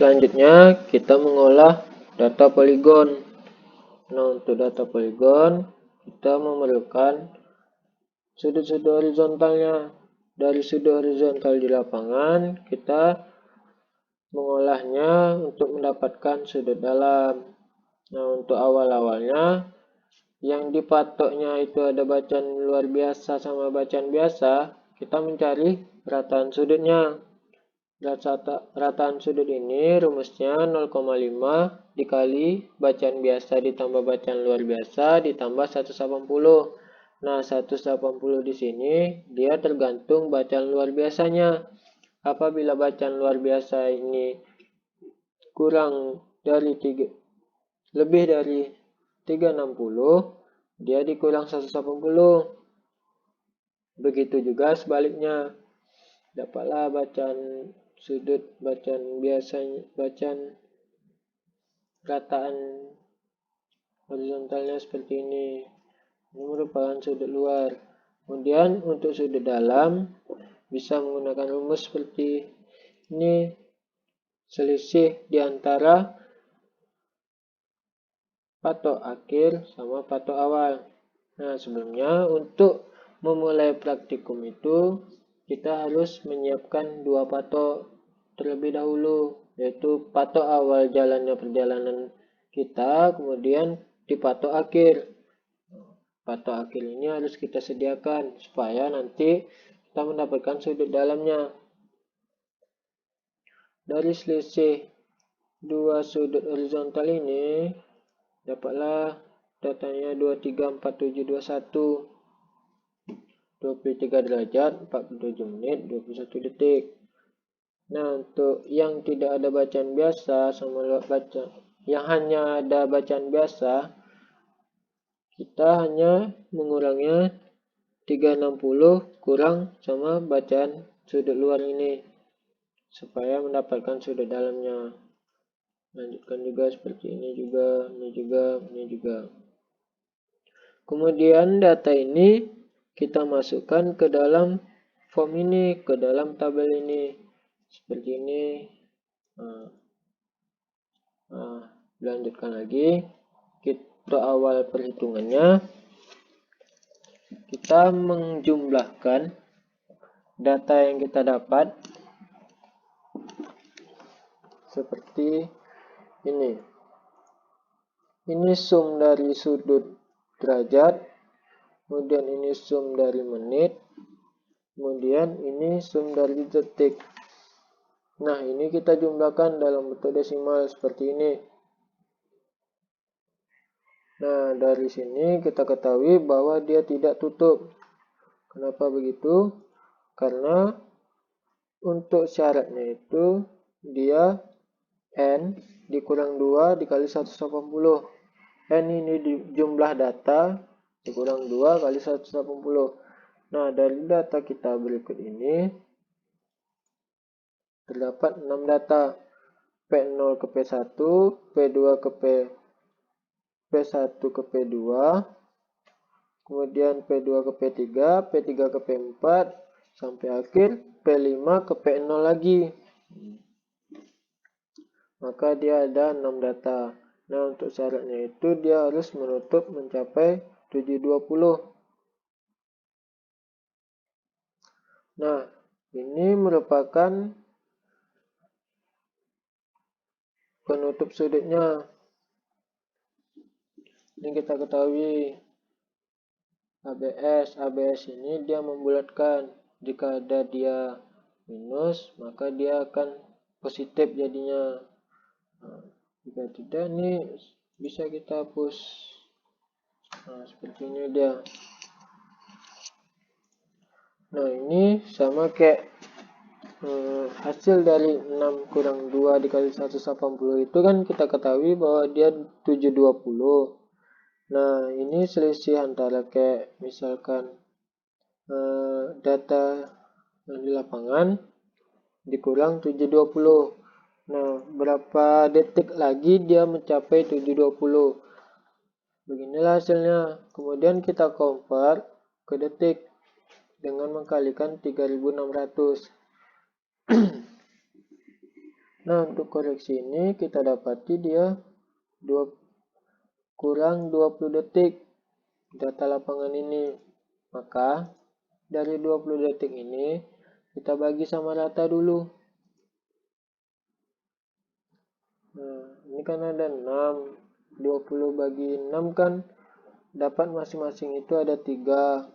Selanjutnya kita mengolah data poligon. Nah, untuk data poligon kita memerlukan sudut-sudut horizontalnya. Dari sudut horizontal di lapangan kita mengolahnya untuk mendapatkan sudut dalam. Nah, untuk awal-awalnya yang dipatoknya itu ada bacaan luar biasa sama bacaan biasa, kita mencari rataan sudutnya. Rataan sudut ini rumusnya 0,5 dikali bacaan biasa ditambah bacaan luar biasa ditambah 180. Nah, 180 di sini dia tergantung bacaan luar biasanya. Apabila bacaan luar biasa ini kurang dari 3, lebih dari 360, dia dikurang 180. Begitu juga sebaliknya. Dapatlah bacaan sudut bacaan biasanya, bacaan rataan horizontalnya seperti ini. Ini merupakan sudut luar. Kemudian untuk sudut dalam bisa menggunakan rumus seperti ini. Selisih di antara patok akhir sama patok awal. Nah, sebelumnya untuk memulai praktikum itu kita harus menyiapkan dua patok terlebih dahulu, yaitu patok awal jalannya perjalanan kita, kemudian di patok akhir. Patok akhir ini harus kita sediakan supaya nanti kita mendapatkan sudut dalamnya. Dari selisih dua sudut horizontal ini dapatlah datanya 234721. 23 derajat 47 menit 21 detik. Nah, untuk yang tidak ada bacaan biasa sama bacaan yang hanya ada bacaan biasa, kita hanya mengurangnya 360 kurang sama bacaan sudut luar ini supaya mendapatkan sudut dalamnya. Lanjutkan juga seperti ini juga, ini juga. Kemudian data ini kita masukkan ke dalam form ini, ke dalam tabel ini. Seperti ini. Lanjutkan lagi. Kita awal perhitungannya. Kita menjumlahkan data yang kita dapat seperti ini. Ini sum dari sudut derajat, kemudian ini sum dari menit, kemudian ini sum dari detik. Nah, ini kita jumlahkan dalam bentuk desimal seperti ini. Nah, dari sini kita ketahui bahwa dia tidak tutup. Kenapa begitu? Karena untuk syaratnya itu dia N dikurang 2 dikali 180. N ini jumlah data dikurang 2 kali 180. Nah, dari data kita berikut ini terdapat 6 data. P0 ke P1, P2 ke P1 ke P2, kemudian P2 ke P3, P3 ke P4, sampai akhir P5 ke P0 lagi. Maka dia ada 6 data. Nah, untuk syaratnya itu dia harus menutup mencapai 720. Nah, ini merupakan penutup sudutnya. Ini kita ketahui ABS ini dia membulatkan. Jika ada dia minus, maka dia akan positif jadinya. Nah, jika tidak, ini bisa kita hapus. Nah, seperti ini dia. Nah, ini sama kayak hasil dari 6 kurang 2 dikali 180 itu kan kita ketahui bahwa dia 720. Nah, ini selisih antara kayak misalkan data yang di lapangan dikurang 720. Nah, berapa detik lagi dia mencapai 720. Beginilah hasilnya. Kemudian kita convert ke detik dengan mengkalikan 3600. Nah, untuk koreksi ini kita dapati dia kurang 20 detik data lapangan ini. Maka dari 20 detik ini kita bagi sama rata dulu. Nah, ini kan ada 6. 20 bagi 6 kan dapat masing-masing itu ada 3.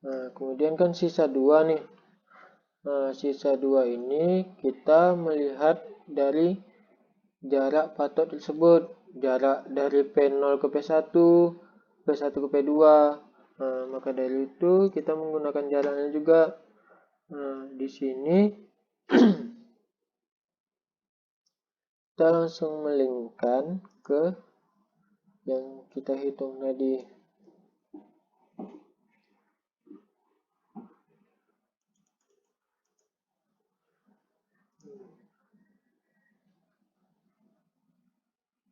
Nah, kemudian kan sisa 2 nih. Nah, sisa 2 ini kita melihat dari jarak patok tersebut. Jarak dari P0 ke P1, P1 ke P2. Nah, maka dari itu kita menggunakan jaraknya juga. Nah, di sini kita langsung melingkan ke yang kita hitung tadi.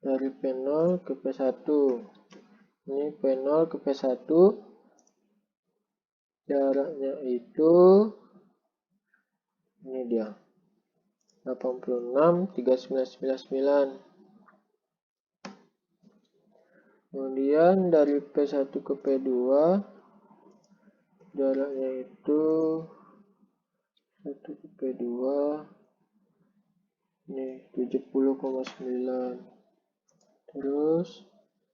Dari P0 ke P1. Ini P0 ke P1. Jaraknya itu ini dia. 86,3999. Kemudian dari P1 ke P2 jaraknya itu 1 ke P2 ini 70,9. Terus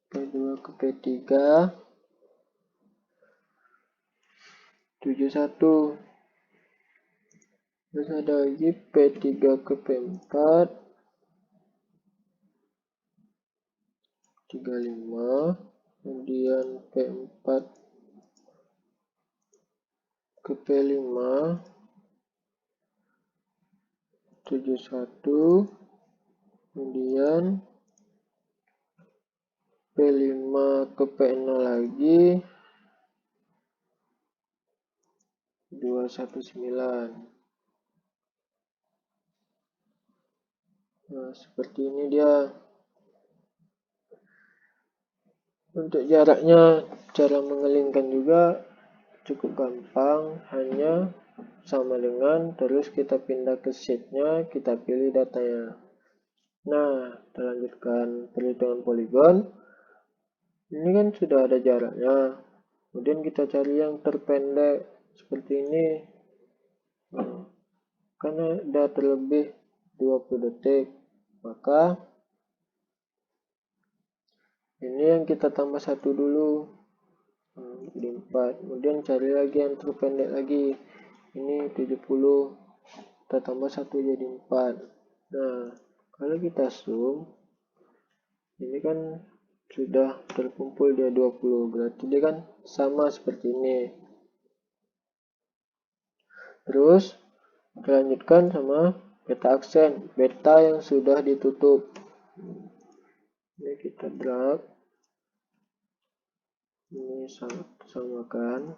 P2 ke P3 71. Terus ada lagi P3 ke P4 35. Kemudian P4 ke P5 71. Kemudian P5 ke P0 lagi 219. Nah, seperti ini dia. Untuk jaraknya, cara mengelingkan juga cukup gampang, hanya sama dengan terus kita pindah ke sheetnya, kita pilih datanya. Nah, kita lanjutkan perhitungan poligon. Ini kan sudah ada jaraknya. Kemudian kita cari yang terpendek seperti ini. Nah, karena sudah terlebih 20 detik, maka ini yang kita tambah 1 dulu. Jadi 4. Kemudian cari lagi yang terpendek lagi. Ini 70. Kita tambah 1 jadi 4. Nah, kalau kita zoom, ini kan sudah terkumpul dia 20. Berarti dia kan sama seperti ini. Terus kita lanjutkan sama beta aksen, beta yang sudah ditutup. Ini kita drag, ini samakan,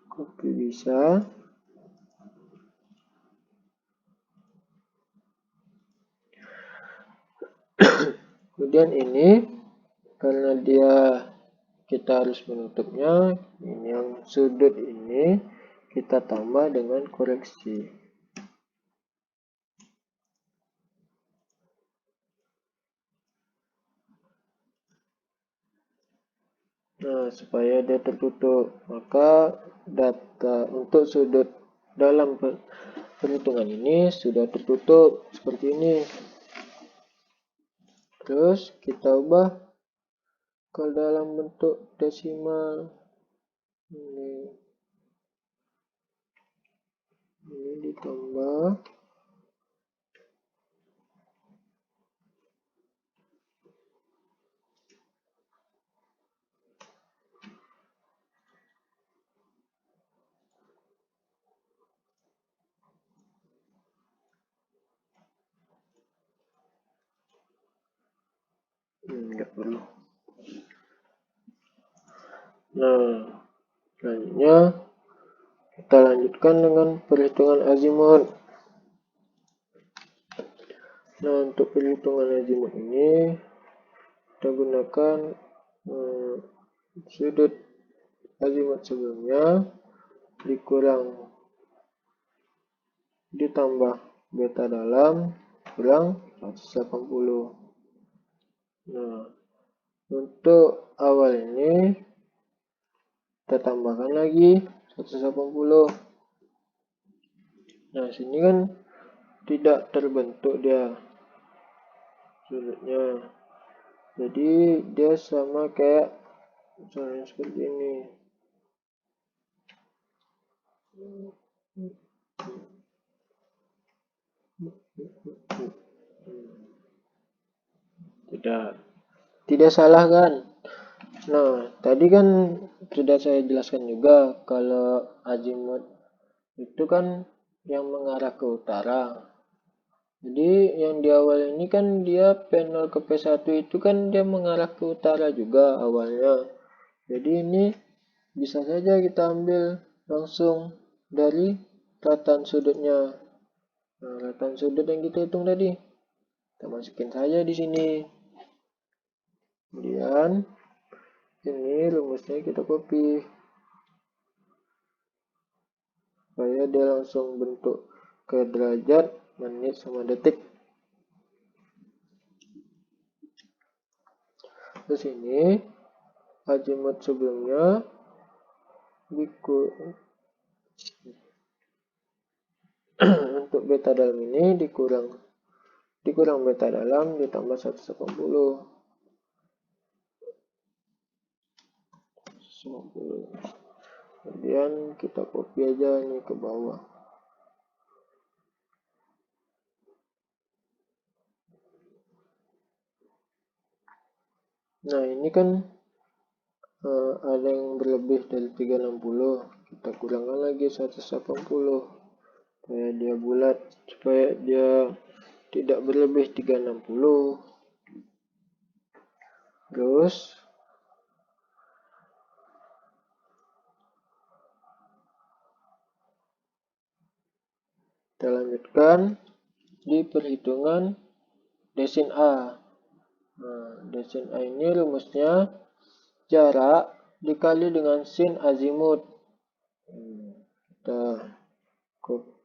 copy bisa. Kemudian ini karena kita harus menutupnya, ini yang sudut ini kita tambah dengan koreksi. Nah, supaya dia tertutup, maka data untuk sudut dalam perhitungan ini sudah tertutup seperti ini. Terus kita ubah ke dalam bentuk desimal. Ini ditambah. Enggak perlu. Nah, selanjutnya kita lanjutkan dengan perhitungan azimut. Nah, untuk perhitungan azimut ini kita gunakan sudut azimut sebelumnya dikurang ditambah beta dalam kurang 180. Nah, untuk awal ini kita tambahkan lagi 180. Nah, sini kan tidak terbentuk dia sudutnya. Jadi dia sama kayak misalnya seperti ini. Tidak salah kan? Nah, tadi kan sudah saya jelaskan juga kalau azimut itu kan yang mengarah ke utara. Jadi yang di awal ini kan dia P0 ke P1 itu kan dia mengarah ke utara juga awalnya. Jadi ini bisa saja kita ambil langsung dari ratan sudutnya. Nah, ratan sudut yang kita hitung tadi kita masukin saja di sini. Kemudian ini rumusnya kita copy supaya dia langsung bentuk ke derajat, menit sama detik. Terus ini azimut sebelumnya untuk beta dalam ini dikurang beta dalam ditambah 180. Kemudian kita copy aja nih ke bawah. Nah, ini kan ada yang berlebih dari 360. Kita kurangkan lagi 180 supaya dia bulat, supaya dia tidak berlebih 360. Terus kita lanjutkan di perhitungan desin A. Nah, desin A ini rumusnya jarak dikali dengan sin azimut.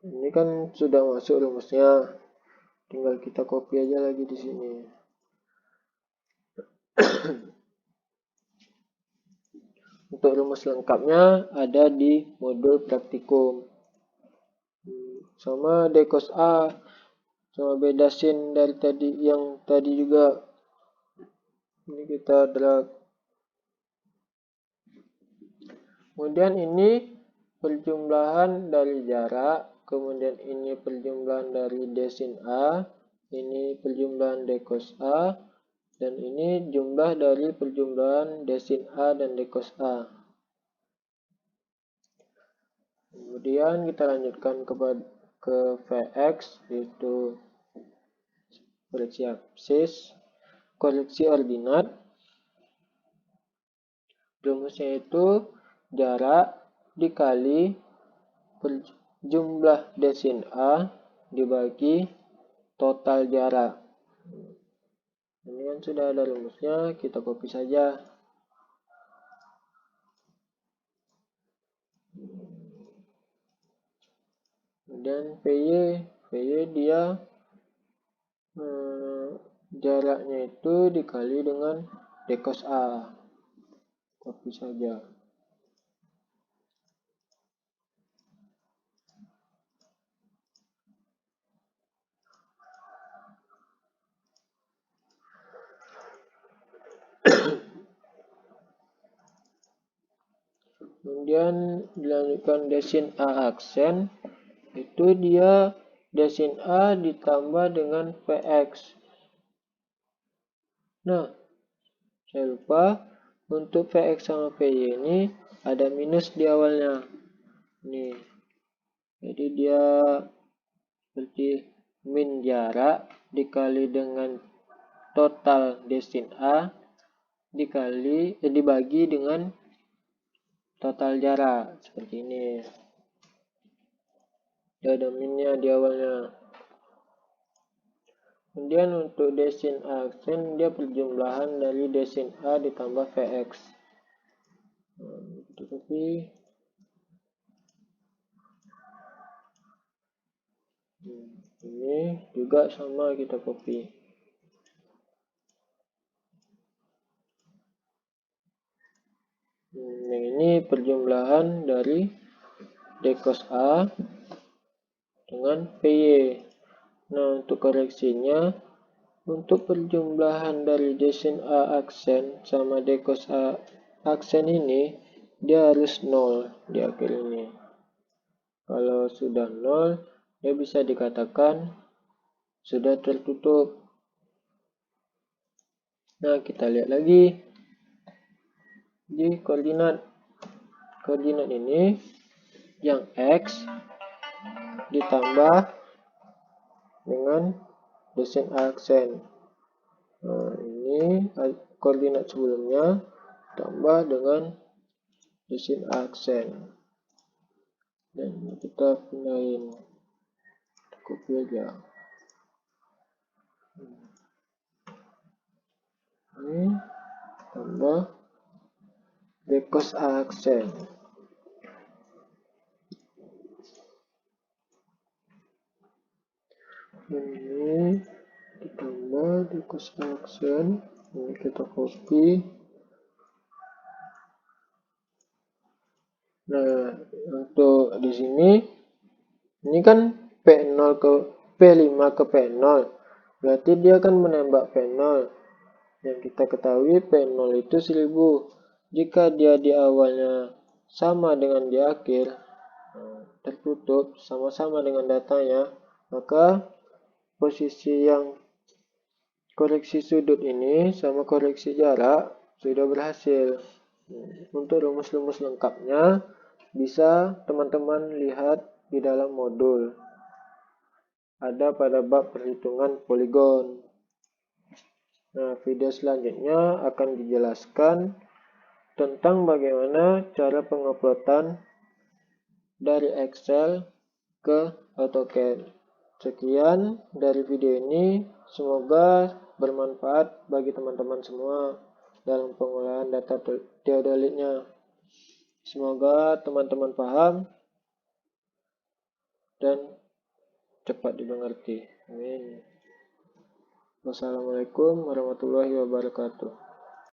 Ini kan sudah masuk rumusnya, tinggal kita copy aja lagi di sini. Untuk rumus lengkapnya ada di modul praktikum. Sama D cos A, sama beda sin dari tadi yang tadi juga. Ini kita drag. Kemudian ini perjumlahan dari jarak, kemudian ini perjumlahan dari D sin A, ini perjumlahan D cos A, dan ini jumlah dari perjumlahan D sin A dan D cos A. Kemudian kita lanjutkan ke Vx, yaitu koreksi absis, koreksi ordinat. Rumusnya itu jarak dikali jumlah D sin A dibagi total jarak. Ini kan sudah ada rumusnya, kita copy saja. Kemudian PY dia jaraknya itu dikali dengan D cos A. Copy saja. Kemudian dilanjutkan desin A aksen, itu dia desin A ditambah dengan Vx. Nah, saya lupa untuk Vx sama Vy ini ada minus di awalnya. Nih, jadi dia seperti min jarak dikali dengan total desin A dibagi dengan total jarak seperti ini. Dia ada minnya di awalnya. Kemudian untuk desin A aksen dia perjumlahan dari desin A ditambah Vx. Kita copy. Ini juga sama, kita copy. Yang ini perjumlahan dari Dcos A dengan PY. Nah, untuk koreksinya, untuk perjumlahan dari desin A aksen sama Dcos A aksen ini, dia harus 0 di akhir ini. Kalau sudah 0, dia bisa dikatakan sudah tertutup. Nah, kita lihat lagi di koordinat ini yang X ditambah dengan desin aksen. Nah, ini koordinat sebelumnya tambah dengan desin aksen. Dan kita pindahin, copy aja. Ini tambah Dcos aksen. Ini ditambah Dcos aksen. Ini kita copy. Nah, untuk di sini ini kan P0 ke P5 ke P0. Berarti dia akan menembak P0. Yang kita ketahui P0 itu 1000. Jika dia di awalnya sama dengan di akhir, tertutup sama-sama dengan datanya, maka posisi yang koreksi sudut ini sama koreksi jarak sudah berhasil. Untuk rumus-rumus lengkapnya bisa teman-teman lihat di dalam modul. Ada pada bab perhitungan poligon. Nah, video selanjutnya akan dijelaskan tentang bagaimana cara penguploadan dari Excel ke AutoCAD. Sekian dari video ini, semoga bermanfaat bagi teman-teman semua dalam pengolahan data teodolitnya. Semoga teman-teman paham dan cepat dimengerti. Amin. Wassalamualaikum warahmatullahi wabarakatuh.